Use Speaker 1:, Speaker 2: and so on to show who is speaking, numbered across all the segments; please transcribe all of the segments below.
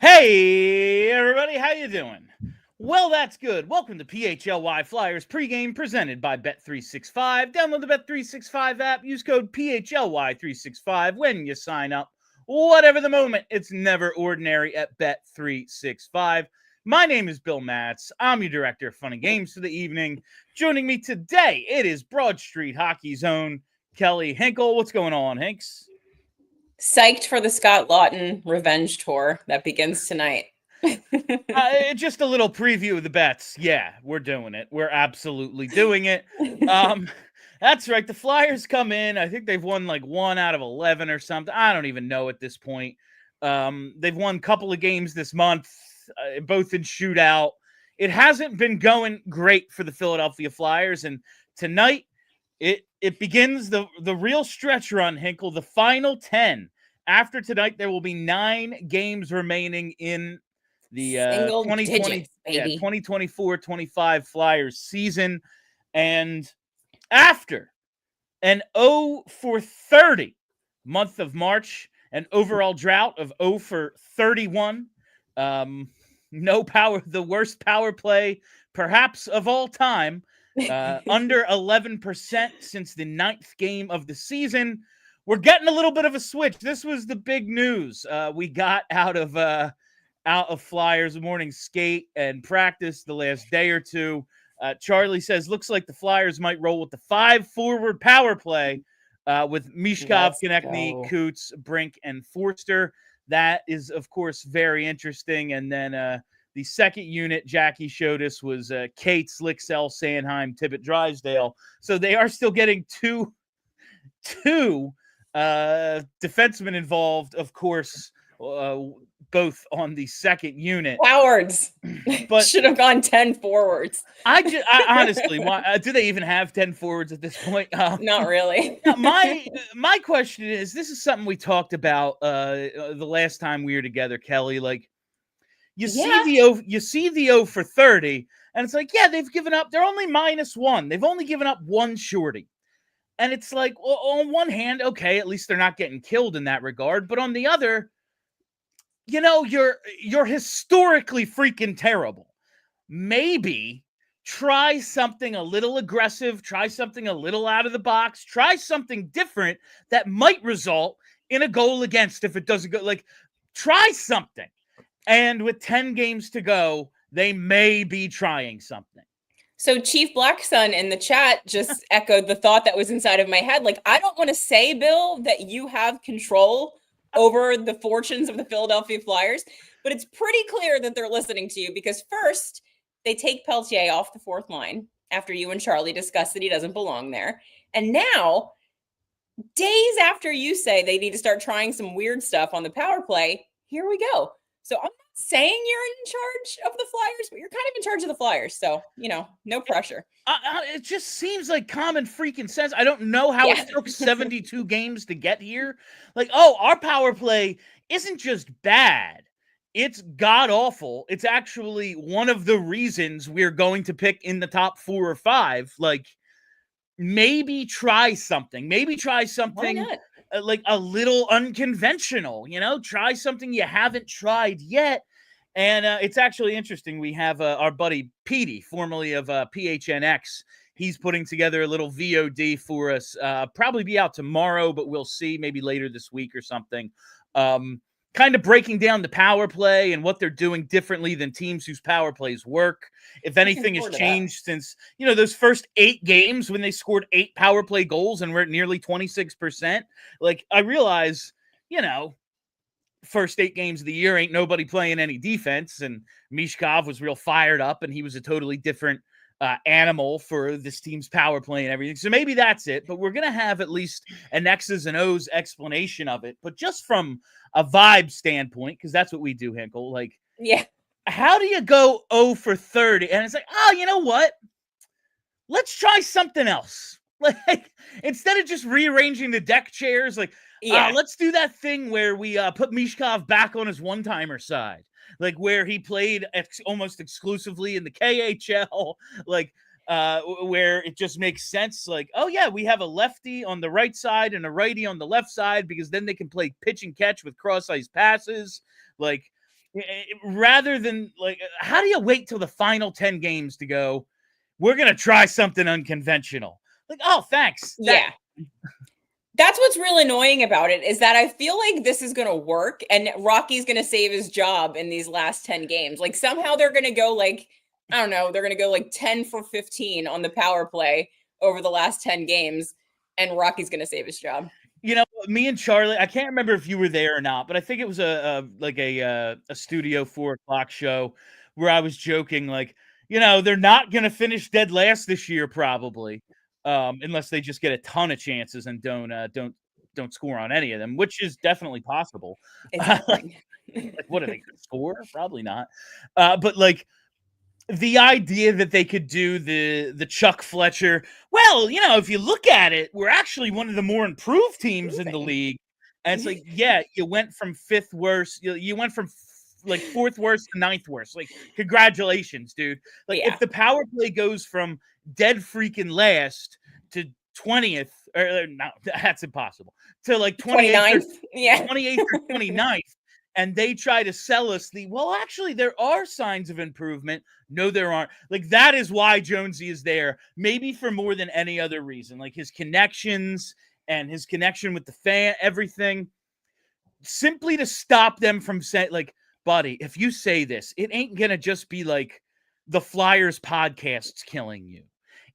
Speaker 1: Hey, everybody, how you doing? Well, that's good. Welcome to PHLY Flyers pregame presented by Bet365. Download the Bet365 app. Use code PHLY365 when you sign up. Whatever the moment, it's never ordinary at Bet365. My name is Bill Matz. I'm your director of fun and games for the evening. Joining me today, it is Broad Street Hockey's own Kelly Hinkle. What's going on, Hinks?
Speaker 2: Psyched for the Scott Laughton revenge tour that begins tonight.
Speaker 1: Just a little preview of the bets. Yeah, we're doing it. We're absolutely doing it. That's right. The Flyers come in. I think they've won like 1 out of 11 or something. I don't even know at this point. They've won a couple of games this month, both in shootout. It hasn't been going great for the Philadelphia Flyers, and tonight it begins the real stretch run, Hinkle, the final 10. After tonight, there will be 9 games remaining in the 2024-25 Flyers season. And after an 0 for 30 month of March, an overall drought of 0 for 31, the worst power play perhaps of all time, under 11% since the 9th game of the season. We're getting a little bit of a switch. This was the big news we got out of Flyers morning skate and practice the last day or two. Charlie says, looks like the Flyers might roll with the 5-forward power play with Mishkov, Konecny, Coots, Brink, and Forster. That is, of course, very interesting. And then the second unit Jackie showed us was Cates, Licksell, Sanheim, Tippett, Drysdale. So they are still getting two defensemen involved, of course, both on the second unit.
Speaker 2: Cowards. But should have gone 10 forwards.
Speaker 1: I honestly, why do they even have 10 forwards at this point?
Speaker 2: Not really.
Speaker 1: My question is, this is something we talked about the last time we were together, Kelly. Like, you see the 0 for 30, and it's like, yeah, they've given up. They're only -1. They've only given up 1 shorty. And it's like, well, on one hand, okay, at least they're not getting killed in that regard. But on the other, you're historically freaking terrible. Maybe try something a little aggressive, try something a little out of the box, try something different that might result in a goal against if it doesn't go. Like, try something. And with 10 games to go, they may be trying something.
Speaker 2: So Chief Blackson in the chat just echoed the thought that was inside of my head. Like, I don't want to say, Bill, that you have control over the fortunes of the Philadelphia Flyers, but it's pretty clear that they're listening to you, because first they take PHLY off the 4th line after you and Charlie discussed that he doesn't belong there. And now, days after you say they need to start trying some weird stuff on the power play, here we go. So I'm not saying you're in charge of the Flyers, but you're kind of in charge of the Flyers. So, no pressure.
Speaker 1: It just seems like common freaking sense. I don't know how it took 72 games to get here. Like, our power play isn't just bad. It's god-awful. It's actually one of the reasons we're going to pick in the top 4 or 5. Like, maybe try something. Maybe try something.
Speaker 2: Why not?
Speaker 1: Like a little unconventional, try something you haven't tried yet. And it's actually interesting. We have our buddy Petey, formerly of PHNX. He's putting together a little VOD for us. Probably be out tomorrow, but we'll see, maybe later this week or something. Kind of breaking down the power play and what they're doing differently than teams whose power plays work. If anything has changed since, those first 8 games when they scored 8 power play goals and we're at nearly 26%. Like, I realize, first 8 games of the year ain't nobody playing any defense. And Mishkov was real fired up and he was a totally different animal for this team's power play and everything. So maybe that's it. But we're going to have at least an X's and O's explanation of it. But just from a vibe standpoint, because that's what we do, Hinkle. Like,
Speaker 2: yeah,
Speaker 1: how do you go 0 for 30? And it's like, you know what? Let's try something else. Like, instead of just rearranging the deck chairs, like, let's do that thing where we put Mishkov back on his one-timer side. Like, where he played almost exclusively in the KHL, like, where it just makes sense. Like, we have a lefty on the right side and a righty on the left side, because then they can play pitch and catch with cross-ice passes. Like, rather than like, how do you wait till the final 10 games to go, we're going to try something unconventional? Like, oh, thanks.
Speaker 2: Yeah. That's what's really annoying about it, is that I feel like this is going to work and Rocky's going to save his job in these last 10 games. Like somehow they're going to go like, I don't know, they're going to go like 10 for 15 on the power play over the last 10 games and Rocky's going to save his job.
Speaker 1: You know, me and Charlie, I can't remember if you were there or not, but I think it was a Studio 4 o'clock show where I was joking, like, you know, they're not going to finish dead last this year, probably, unless they just get a ton of chances and don't score on any of them, which is definitely possible.
Speaker 2: Like,
Speaker 1: what are they going to score? Probably not. But like, the idea that they could do the Chuck Fletcher, well, you know, if you look at it, we're actually one of the more improved teams in the league. And it's like, yeah, you went from fifth worst, you went from like fourth worst to ninth worst. Like, congratulations, dude. Like, if the power play goes from dead freaking last to 20th, or no, that's impossible, to like
Speaker 2: 29th,
Speaker 1: 28th or 29th. And they try to sell us well, actually, there are signs of improvement. No, there aren't. Like, that is why Jonesy is there, maybe for more than any other reason. Like, his connections and his connection with the fan, everything, simply to stop them from saying, like, buddy, if you say this, it ain't going to just be like the Flyers podcast's killing you.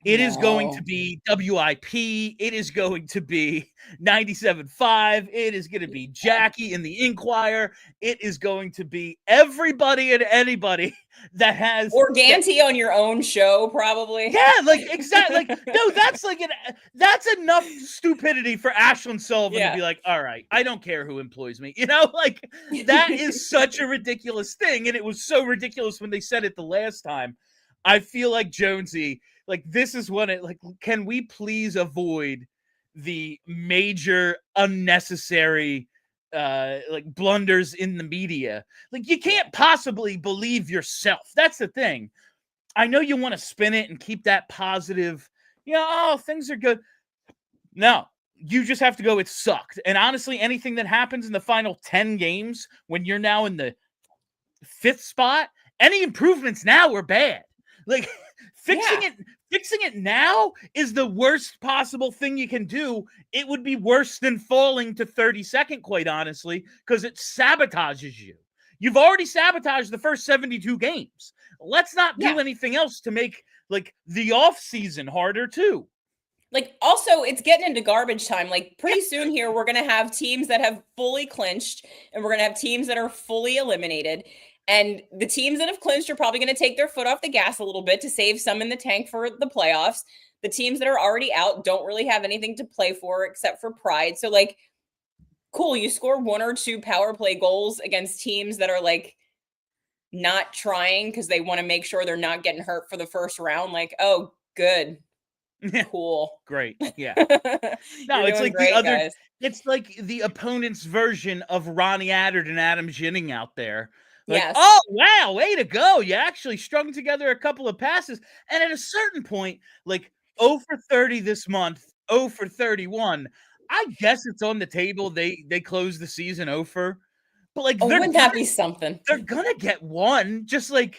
Speaker 1: It is going to be WIP. It is going to be 97.5. It is going to be Jackie in the Inquirer. It is going to be everybody and anybody that has
Speaker 2: Organti on your own show, probably.
Speaker 1: Yeah, like, exactly. Like, no, that's enough stupidity for Ashlyn Sullivan to be like, all right, I don't care who employs me. You know, like, that is such a ridiculous thing. And it was so ridiculous when they said it the last time. I feel like Jonesy, like, this is when it, like, can we please avoid the major unnecessary like blunders in the media? Like, you can't possibly believe yourself. That's the thing. I know you want to spin it and keep that positive, you know, oh, things are good. No, you just have to go, it sucked. And honestly, anything that happens in the final 10 games when you're now in the 5th spot, any improvements now are bad. Like, fixing it now is the worst possible thing you can do. It would be worse than falling to 32nd, quite honestly, because it sabotages you. You've already sabotaged the first 72 games. Let's not do anything else to make, like, the off season harder too.
Speaker 2: Like, also, it's getting into garbage time. Like, pretty soon here, we're going to have teams that have fully clinched, and we're going to have teams that are fully eliminated. And the teams that have clinched are probably going to take their foot off the gas a little bit to save some in the tank for the playoffs. The teams that are already out don't really have anything to play for except for pride. So, like, cool, you score 1 or 2 power play goals against teams that are, like, not trying because they want to make sure they're not getting hurt for the first round. Like, oh, good. Cool.
Speaker 1: Great. Yeah. No, it's like great, the other guys. It's like the opponent's version of Ronnie Attard and Adam Ginning out there. Like, oh, wow, way to go. You actually strung together a couple of passes. And at a certain point, like 0 for 30 this month, 0 for 31. I guess it's on the table. They close the season 0 for. But like,
Speaker 2: wouldn't that be something?
Speaker 1: They're gonna get one. Just like,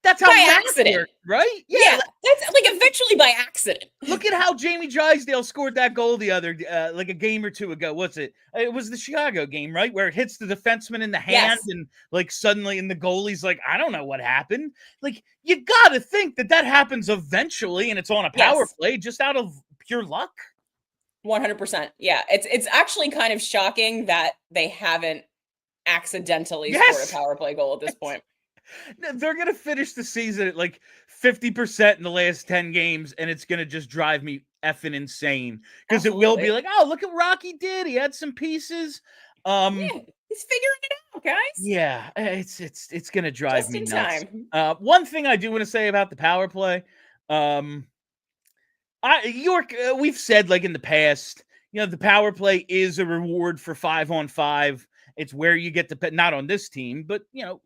Speaker 1: that's how
Speaker 2: by accident
Speaker 1: works, right?
Speaker 2: Yeah, that's like eventually by accident.
Speaker 1: Look at how Jamie Drysdale scored that goal the other like a game or two ago. What's it? It was the Chicago game, right? Where it hits the defenseman in the hand and like suddenly in the goalie's like, I don't know what happened. Like, you got to think that happens eventually and it's on a power play just out of pure luck.
Speaker 2: 100%. Yeah, it's actually kind of shocking that they haven't accidentally scored a power play goal at this point.
Speaker 1: They're going to finish the season at like 50% in the last 10 games, and it's going to just drive me effing insane because it will be like, oh, look at what Rocky did. He had some pieces.
Speaker 2: Yeah, he's figuring it out, guys.
Speaker 1: Yeah, it's going to drive me nuts. One thing I do want to say about the power play, we've said, like, in the past, you know, the power play is a reward for 5-on-5. It's where you get to, not on this team, but, you know,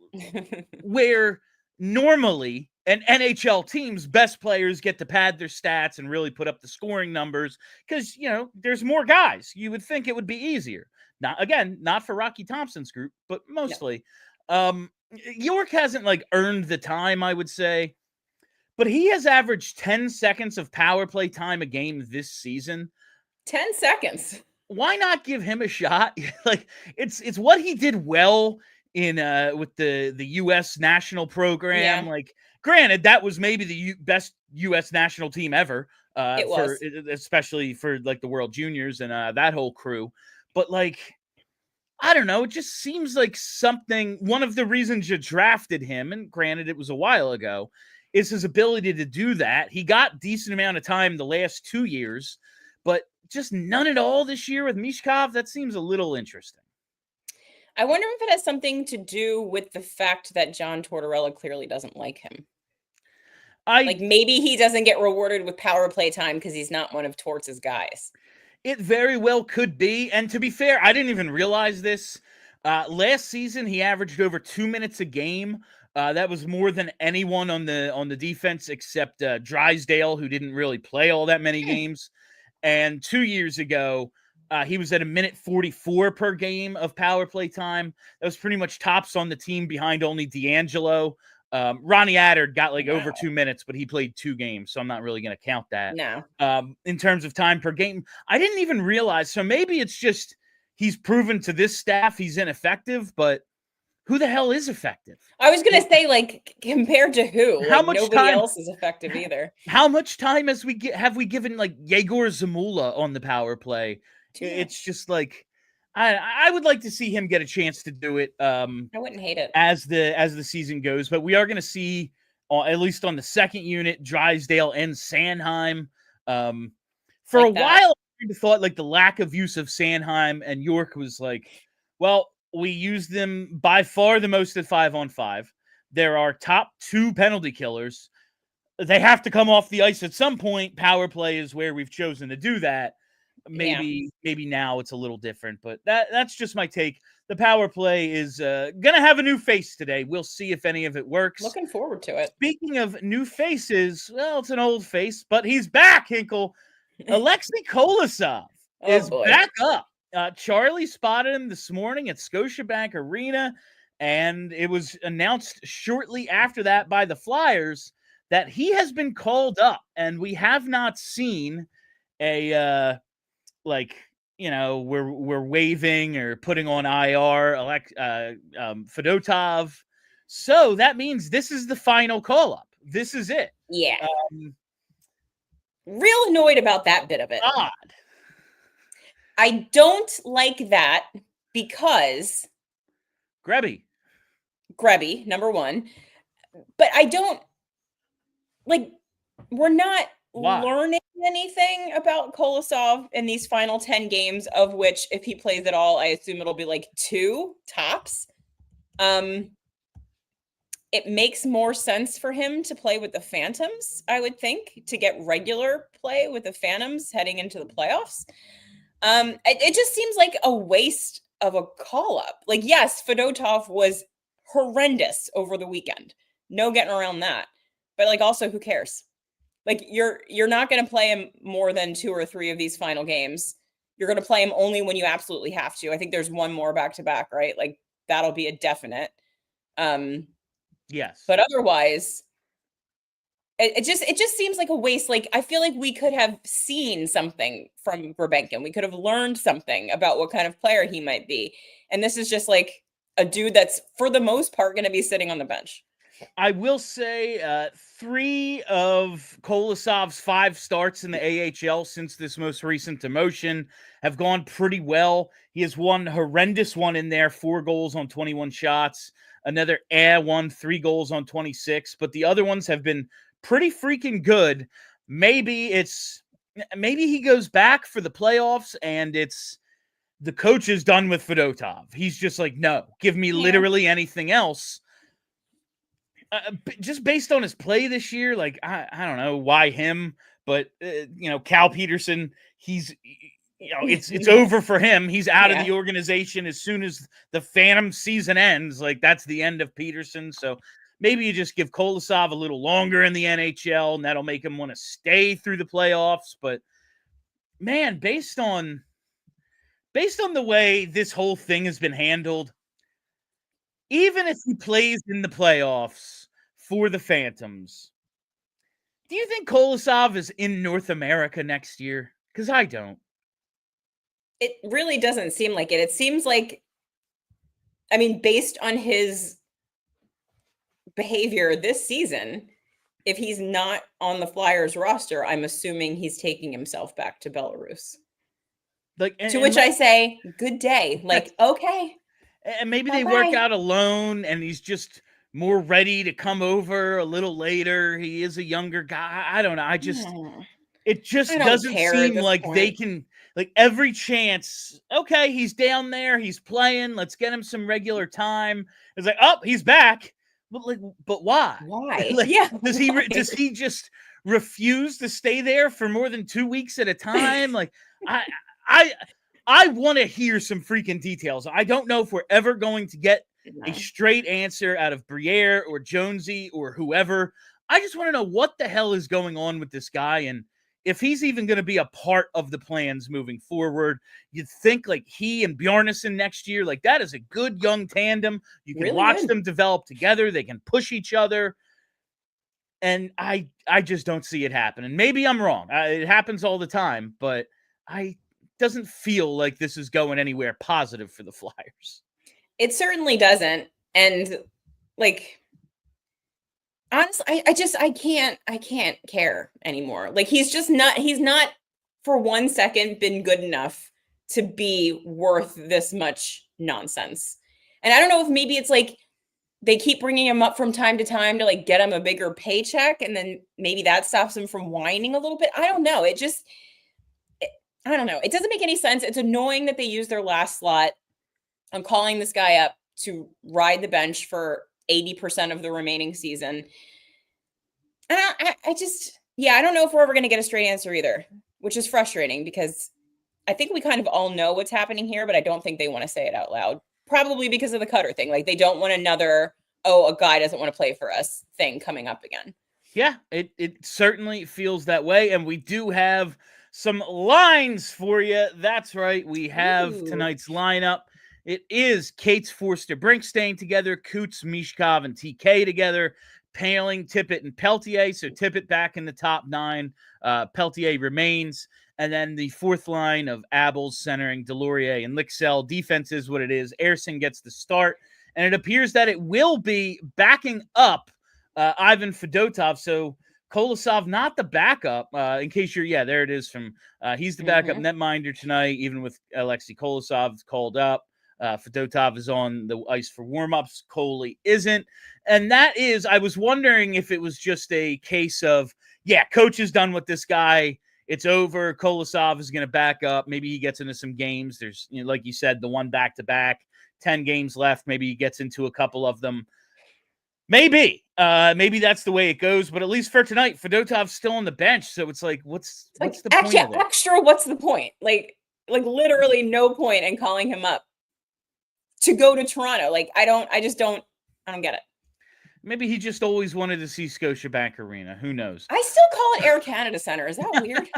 Speaker 1: where normally an NHL team's best players get to pad their stats and really put up the scoring numbers because, you know, there's more guys. You would think it would be easier. Not for Rocky Thompson's group, but mostly. York hasn't like earned the time, I would say, but he has averaged 10 seconds of power play time a game this season.
Speaker 2: 10 seconds.
Speaker 1: Why not give him a shot? Like it's what he did well in with the US national program.
Speaker 2: Yeah.
Speaker 1: Like, granted, that was maybe the best US national team ever,
Speaker 2: It
Speaker 1: for
Speaker 2: was.
Speaker 1: especially for like the World Juniors and that whole crew. But like, I don't know, it just seems like something. One of the reasons you drafted him, and granted it was a while ago, is his ability to do that. He got decent amount of time the last 2 years, but just none at all this year with Mishkov. That seems a little interesting.
Speaker 2: I wonder if it has something to do with the fact that John Tortorella clearly doesn't like him. Like maybe he doesn't get rewarded with power play time because he's not one of Torts' guys.
Speaker 1: It very well could be. And to be fair, I didn't even realize this. Last season, he averaged over 2 minutes a game. That was more than anyone on the defense except Drysdale, who didn't really play all that many games. And 2 years ago, he was at a minute 44 per game of power play time. That was pretty much tops on the team behind only D'Angelo. Ronnie Attard got like over 2 minutes, but he played 2 games, so I'm not really going to count that.
Speaker 2: No.
Speaker 1: In terms of time per game, I didn't even realize. So maybe it's just he's proven to this staff he's ineffective, but who the hell is effective?
Speaker 2: I was going to say, like, compared to who?
Speaker 1: How
Speaker 2: like,
Speaker 1: much
Speaker 2: nobody
Speaker 1: time,
Speaker 2: else is effective either.
Speaker 1: How much time have we given like Yegor Zamula on the power play? It's just like I would like to see him get a chance to do it.
Speaker 2: I wouldn't hate it
Speaker 1: as the season goes, but we are going to see at least on the second unit Drysdale and Sanheim. For like a while, I thought like the lack of use of Sanheim and York was like, well, we use them by far the most at 5-on-5. They're our top 2 penalty killers. They have to come off the ice at some point. Power play is where we've chosen to do that. Maybe now it's a little different, but that's just my take. The power play is going to have a new face today. We'll see if any of it works.
Speaker 2: Looking forward to it.
Speaker 1: Speaking of new faces, well, it's an old face, but he's back, Hinkle. Aleksei Kolosov is back up. Charlie spotted him this morning at Scotiabank Arena, and it was announced shortly after that by the Flyers that he has been called up, and we have not seen a like, you know, we're waving or putting on IR Fedotov. So that means this is the final call up. This is it.
Speaker 2: Yeah. Real annoyed about that bit of it.
Speaker 1: Odd.
Speaker 2: I don't like that because
Speaker 1: Grebby,
Speaker 2: number one. But I don't like, we're not learning anything about Kolosov in these final 10 games, of which, if he plays at all, I assume it'll be like 2 tops. It makes more sense for him to play with the Phantoms, I would think, to get regular play with the Phantoms heading into the playoffs. It just seems like a waste of a call-up. Like, yes, Fedotov was horrendous over the weekend. No getting around that. But, like, also, who cares? Like, you're not going to play him more than 2 or 3 of these final games. You're going to play him only when you absolutely have to. I think there's one more back-to-back, right? Like, that'll be a definite.
Speaker 1: Yes.
Speaker 2: But otherwise, it just seems like a waste. Like, I feel like we could have seen something from Grebenkin. We could have learned something about what kind of player he might be. And this is just like a dude that's, for the most part, going to be sitting on the bench.
Speaker 1: I will say 3 of Kolosov's 5 starts in the AHL since this most recent demotion have gone pretty well. He has one horrendous one in there, 4 goals on 21 shots. Another one, 3 goals on 26. But the other ones have been pretty freaking good. Maybe he goes back for the playoffs and it's the coach is done with Fedotov. He's just like, no, give me literally anything else. Just based on his play this year, like, I don't know why him, but Cal Peterson, he's, it's over for him. He's out of the organization as soon as the Phantom season ends. Like, that's the end of Peterson. So maybe you just give Kolosov a little longer in the NHL, and that'll make him want to stay through the playoffs. But man, based on the way this whole thing has been handled, even if he plays in the playoffs for the Phantoms, do you think Kolosov is in North America next year? Because I don't.
Speaker 2: It really doesn't seem like it. It seems like, I mean, based on his behavior this season, if he's not on the Flyers roster, I'm assuming he's taking himself back to Belarus.
Speaker 1: Like,
Speaker 2: to which I say, good day. Like, okay.
Speaker 1: And maybe they work out alone and he's just more ready to come over a little later. He is a younger guy. I don't know. It just doesn't seem like they can, like, every chance, okay, he's down there, he's playing, let's get him some regular time. It's like, oh, he's back. But why?
Speaker 2: Why?
Speaker 1: Like, does he just refuse to stay there for more than 2 weeks at a time? Like, I want to hear some freaking details. I don't know if we're ever going to get a straight answer out of Briere or Jonesy or whoever. I just want to know what the hell is going on with this guy and if he's even going to be a part of the plans moving forward. You'd think like he and Bjarnason next year, like that is a good young tandem. You can watch them develop together. They can push each other. And I just don't see it happen. And maybe I'm wrong. It happens all the time, but doesn't feel like this is going anywhere positive for the Flyers.
Speaker 2: It certainly doesn't. And like, honestly, I can't care anymore. Like he's not for 1 second been good enough to be worth this much nonsense. And I don't know if maybe it's like they keep bringing him up from time to time to like get him a bigger paycheck. And then maybe that stops him from whining a little bit. I don't know. I don't know. It doesn't make any sense. It's annoying that they use their last slot. I'm calling this guy up to ride the bench for 80% of the remaining season. And I don't know if we're ever going to get a straight answer either, which is frustrating because I think we kind of all know what's happening here, but I don't think they want to say it out loud. Probably because of the Cutter thing. Like they don't want another, a guy doesn't want to play for us thing coming up again.
Speaker 1: Yeah, it certainly feels that way. And we do have some lines for you. That's right. We have tonight's lineup. It is Cates, Forster, Brinkstain together, Coots, Mishkov, and TK together, Paling, Tippett, and Peltier. So Tippett back in the top 9. Peltier remains. And then the fourth line of Abels centering Delorier and Lixell. Defense is what it is. Ersson gets the start. And it appears that it will be backing up Ivan Fedotov. So Kolosov, not the backup, in case you're, there it is from, he's the backup netminder tonight, even with Aleksei Kolosov called up. Fedotov is on the ice for warmups. Coley isn't. And that is, I was wondering if it was just a case of, coach is done with this guy. It's over. Kolosov is going to back up. Maybe he gets into some games. There's, like you said, the one back-to-back, 10 games left. Maybe he gets into a couple of them. Maybe that's the way it goes. But at least for tonight, Fedotov's still on the bench. So it's like, what's the point of it?
Speaker 2: Extra, what's the point? Like literally no point in calling him up to go to Toronto. Like, I don't get it.
Speaker 1: Maybe he just always wanted to see Scotiabank Arena. Who knows?
Speaker 2: I still call it Air Canada Center. Is that weird?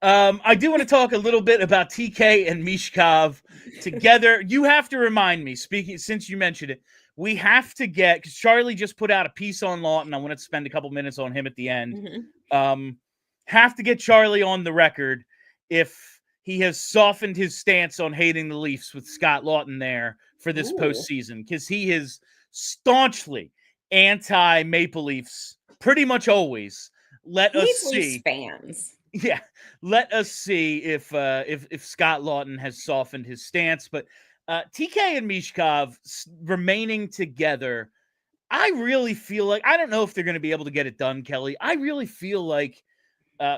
Speaker 1: I do want to talk a little bit about TK and Mishkov together. You have to remind me, since you mentioned it, we have to get, because Charlie just put out a piece on Laughton. I want to spend a couple minutes on him at the end. Have to get Charlie on the record if he has softened his stance on hating the Leafs with Scott Laughton there for this postseason, because he is staunchly anti-Maple Leafs pretty much always. Let us see.
Speaker 2: Fans.
Speaker 1: Yeah, let us see if Scott Laughton has softened his stance. But TK and Mishkov remaining together, I really feel like, I don't know if they're going to be able to get it done, Kelly. I really feel like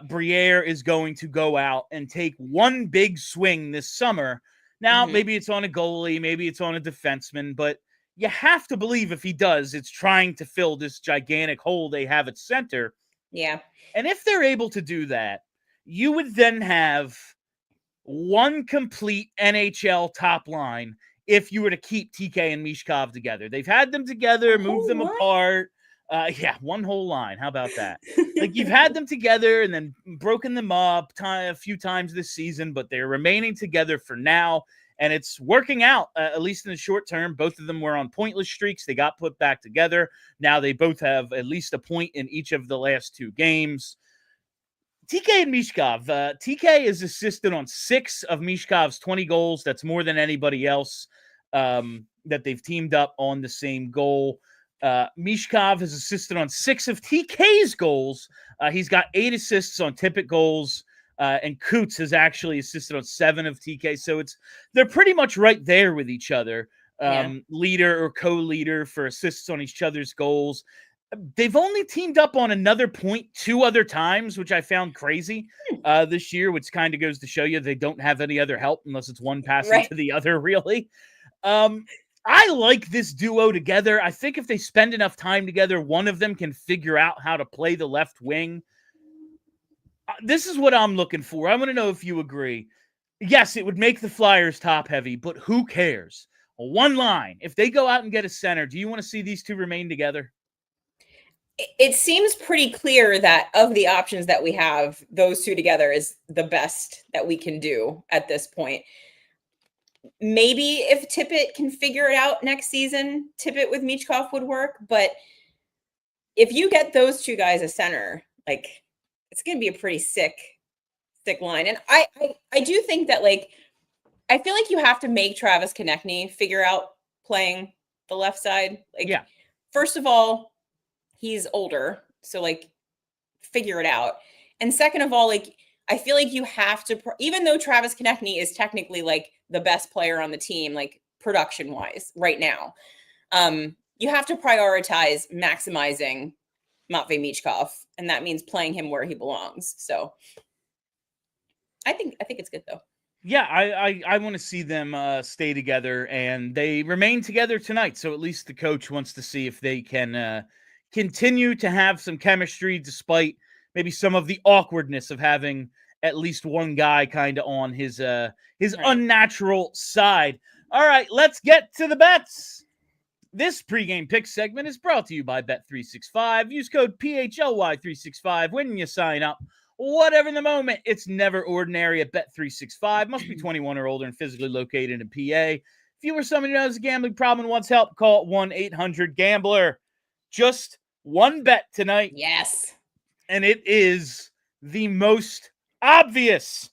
Speaker 1: Briere is going to go out and take one big swing this summer. Now, maybe it's on a goalie, maybe it's on a defenseman, but you have to believe if he does, it's trying to fill this gigantic hole they have at center.
Speaker 2: Yeah.
Speaker 1: And if they're able to do that, you would then have one complete NHL top line if you were to keep TK and Mishkov together. They've had them together, moved them apart. One whole line. How about that? Like, you've had them together and then broken them up a few times this season, but they're remaining together for now. and it's working out, at least in the short term. Both of them were on pointless streaks. They got put back together. Now they both have at least a point in each of the last 2 games. TK and Mishkov. TK is assisted on 6 of Mishkov's 20 goals. That's more than anybody else that they've teamed up on the same goal. Mishkov has assisted on 6 of TK's goals. He's got 8 assists on Tippett goals. And Coots has actually assisted on 7 of TK. So they're pretty much right there with each other. Leader or co-leader for assists on each other's goals. They've only teamed up on another point 2 other times, which I found crazy this year, which kind of goes to show you they don't have any other help unless it's one passing to the other, really. I like this duo together. I think if they spend enough time together, one of them can figure out how to play the left wing. This is what I'm looking for. I want to know if you agree. Yes, it would make the Flyers top heavy, but who cares? One line. If they go out and get a center, do you want to see these 2 remain together?
Speaker 2: It seems pretty clear that of the options that we have, those 2 together is the best that we can do at this point. Maybe if Tippett can figure it out next season, Tippett with Michkov would work. But if you get those 2 guys a center, like, it's going to be a pretty sick line. And I do think that, like, I feel like you have to make Travis Konecny figure out playing the left side. Like, first of all, he's older, so, like, figure it out. And second of all, like, I feel like you have to, even though Travis Konecny is technically, like, the best player on the team, like, production-wise right now, you have to prioritize maximizing Matvei Michkov, and that means playing him where he belongs. So I think it's good, though.
Speaker 1: Yeah, I want to see them stay together, and they remain together tonight. So at least the coach wants to see if they can continue to have some chemistry despite maybe some of the awkwardness of having at least one guy kind of on his unnatural side. All right, let's get to the bets. This pregame pick segment is brought to you by Bet365. Use code PHLY365 when you sign up. Whatever the moment, it's never ordinary at Bet365. Must be 21 or older and physically located in PA. If you or someone who has a gambling problem and wants help, call 1-800-GAMBLER. Just one bet tonight.
Speaker 2: Yes.
Speaker 1: And it is the most obvious.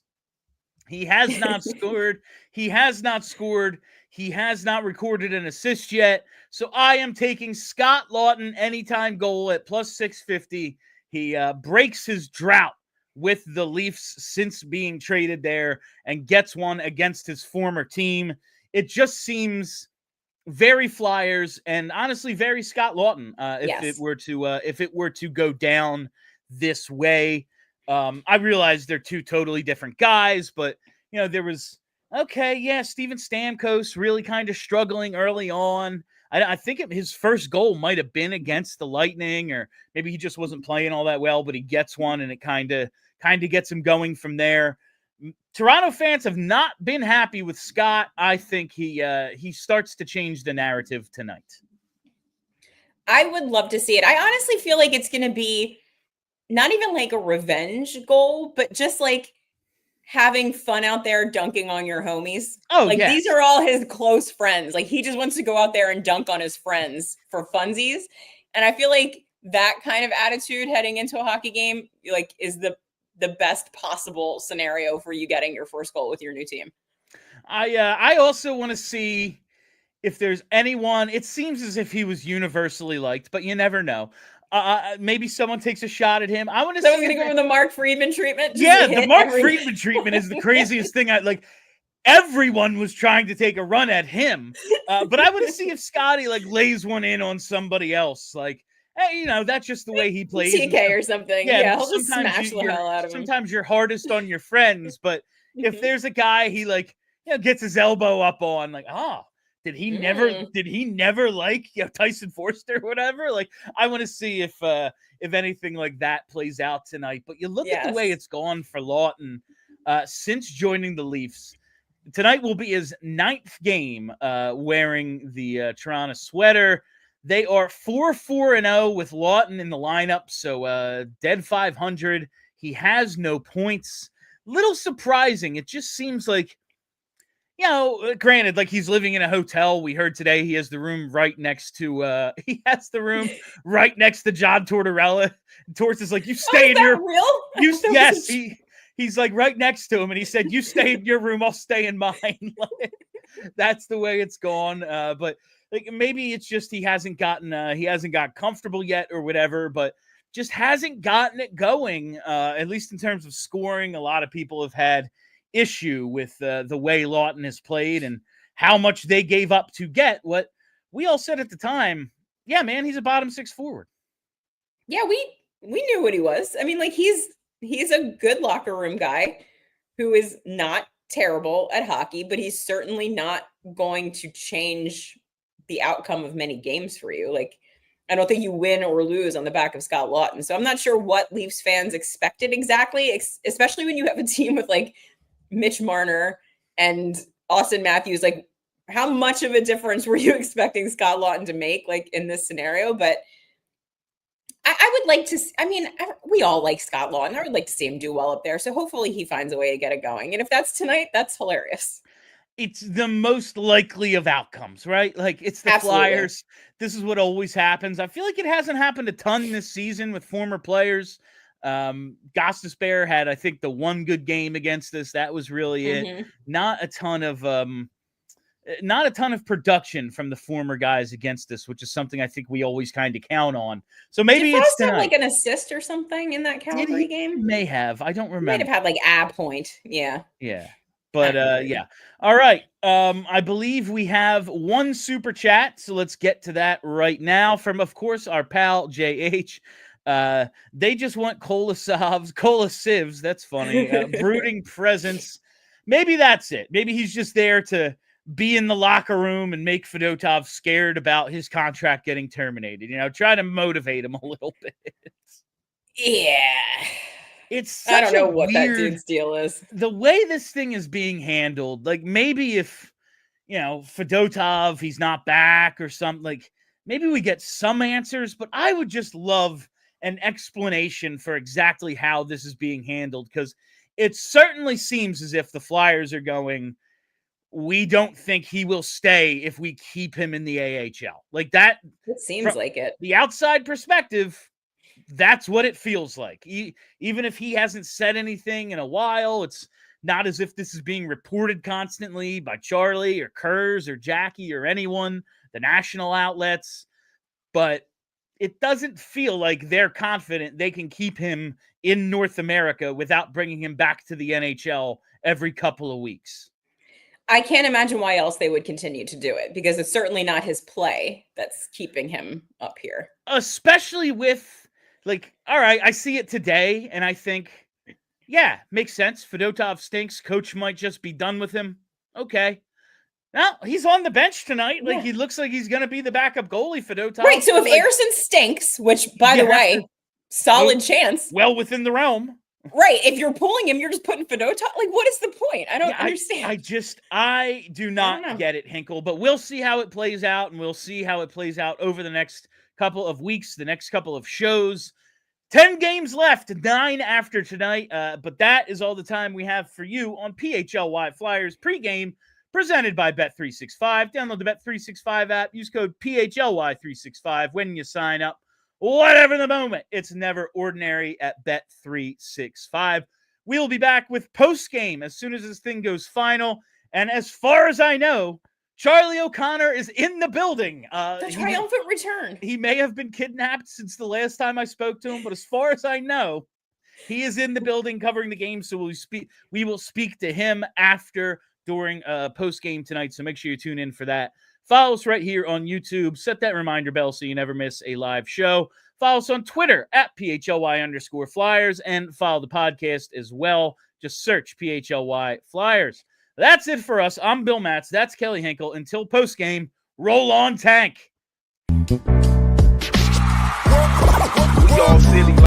Speaker 1: He has not scored. He has not scored. He has not recorded an assist yet. So I am taking Scott Laughton anytime goal at plus 650. He breaks his drought with the Leafs since being traded there and gets one against his former team. It just seems very Flyers and honestly very Scott Laughton if it were to go down this way. I realize they're 2 totally different guys, but there was Steven Stamkos really kind of struggling early on. I think his first goal might have been against the Lightning, or maybe he just wasn't playing all that well, but he gets one and it kind of gets him going from there. Toronto fans have not been happy with Scott. I think he starts to change the narrative tonight.
Speaker 2: I would love to see it. I honestly feel like it's going to be not even like a revenge goal, but just like having fun out there dunking on your homies. These are all his close friends. Like, he just wants to go out there and dunk on his friends for funsies. And I feel like that kind of attitude heading into a hockey game, like, is the best possible scenario for you getting your first goal with your new team.
Speaker 1: I also want to see if there's anyone. It seems as if he was universally liked, but you never know. Maybe someone takes a shot at him. I want to.
Speaker 2: Someone's going to give him the Mark Friedman treatment.
Speaker 1: The Mark Friedman treatment is the craziest thing. Everyone was trying to take a run at him, but I want to see if Scotty lays one in on somebody else. Hey, that's just the way he plays.
Speaker 2: TK or something. Yeah, he'll just smash the hell out of him.
Speaker 1: Sometimes you're hardest on your friends, but if there's a guy he gets his elbow up on, did he never like Tyson Forster or whatever? I want to see if anything like that plays out tonight. But you look at the way it's gone for Laughton since joining the Leafs. Tonight will be his 9th game wearing the Toronto sweater. They are 4-4-0 with Laughton in the lineup, so dead 500. He has no points. Little surprising. It just seems like granted, like he's living in a hotel. We heard today he has the room right next to right next to John Tortorella. And Torts is like, you stay in your
Speaker 2: real?
Speaker 1: Yes, he's like right next to him, and he said, you stay in your room, I'll stay in mine. That's the way it's gone. But like maybe it's just he hasn't got comfortable yet or whatever, but just hasn't gotten it going. At least in terms of scoring, a lot of people have had issue with the way Laughton has played and how much they gave up to get what we all said at the time. Yeah, man, he's a bottom 6 forward.
Speaker 2: Yeah, we knew what he was. I mean, like he's a good locker room guy who is not terrible at hockey, but he's certainly not going to change the outcome of many games for you. Like, I don't think you win or lose on the back of Scott Laughton. So I'm not sure what Leafs fans expected exactly, especially when you have a team with like Mitch Marner and Austin Matthews. Like, how much of a difference were you expecting Scott Laughton to make, like, in this scenario? But I would like to, we all like Scott Laughton. I would like to see him do well up there. So hopefully he finds a way to get it going. And if that's tonight, that's hilarious.
Speaker 1: It's the most likely of outcomes, right? Like, it's the
Speaker 2: Absolutely.
Speaker 1: Flyers. This is what always happens. I feel like it hasn't happened a ton this season with former players. Gostisbehere had, I think, the one good game against us. That was really it. Not a ton of production from the former guys against us, which is something I think we always kind of count on. So maybe it's tonight.
Speaker 2: Have like an assist or something in that Calgary game?
Speaker 1: May have. I don't remember.
Speaker 2: Might have had like a point. Yeah.
Speaker 1: Yeah. But yeah. All right. I believe we have one super chat, so let's get to that right now from, of course, our pal JH. They just want Kolosovs. That's funny. Brooding presence. Maybe that's it. Maybe he's just there to be in the locker room and make Fedotov scared about his contract getting terminated. Try to motivate him a little bit.
Speaker 2: Yeah.
Speaker 1: It's
Speaker 2: I don't know what that dude's deal is.
Speaker 1: The way this thing is being handled, like maybe if, Fedotov, he's not back or something, like maybe we get some answers, but I would just love an explanation for exactly how this is being handled, because it certainly seems as if the Flyers are going, we don't think he will stay if we keep him in the AHL. Like that.
Speaker 2: It seems like it.
Speaker 1: The outside perspective, that's what it feels like. Even if he hasn't said anything in a while, it's not as if this is being reported constantly by Charlie or Kurz or Jackie or anyone, the national outlets. But it doesn't feel like they're confident they can keep him in North America without bringing him back to the NHL every couple of weeks.
Speaker 2: I can't imagine why else they would continue to do it, because it's certainly not his play that's keeping him up here. Especially
Speaker 1: with, like, all right, I see it today, and I think, yeah, makes sense. Fedotov stinks. Coach might just be done with him. Okay. Now, he's on the bench tonight. Like, he looks like he's going to be the backup goalie, Fedotov.
Speaker 2: Right, so if Ersson stinks, which, by the way, solid chance.
Speaker 1: Well within the realm.
Speaker 2: Right, if you're pulling him, you're just putting Fedotov. Like, what is the point? I don't understand.
Speaker 1: I do not get it, Hinkle. But we'll see how it plays out, and we'll see how it plays out over the next couple of weeks, the next couple of shows. 10 games left, 9 after tonight. But that is all the time we have for you on PHLY Flyers pregame, presented by Bet365. Download the Bet365 app. Use code PHLY365 when you sign up. Whatever the moment, it's never ordinary at Bet365. We'll be back with post-game as soon as this thing goes final. And as far as I know, Charlie O'Connor is in the building.
Speaker 2: The triumphant return.
Speaker 1: He may have been kidnapped since the last time I spoke to him, but as far as I know, he is in the building covering the game. So we will speak to him during post-game tonight. So make sure you tune in for that. Follow us right here on YouTube. Set that reminder bell so you never miss a live show. Follow us on Twitter at PHLY_Flyers and follow the podcast as well. Just search PHLY Flyers. That's it for us. I'm Bill Matz. That's Kelly Hinkle. Until postgame, roll on, Tank.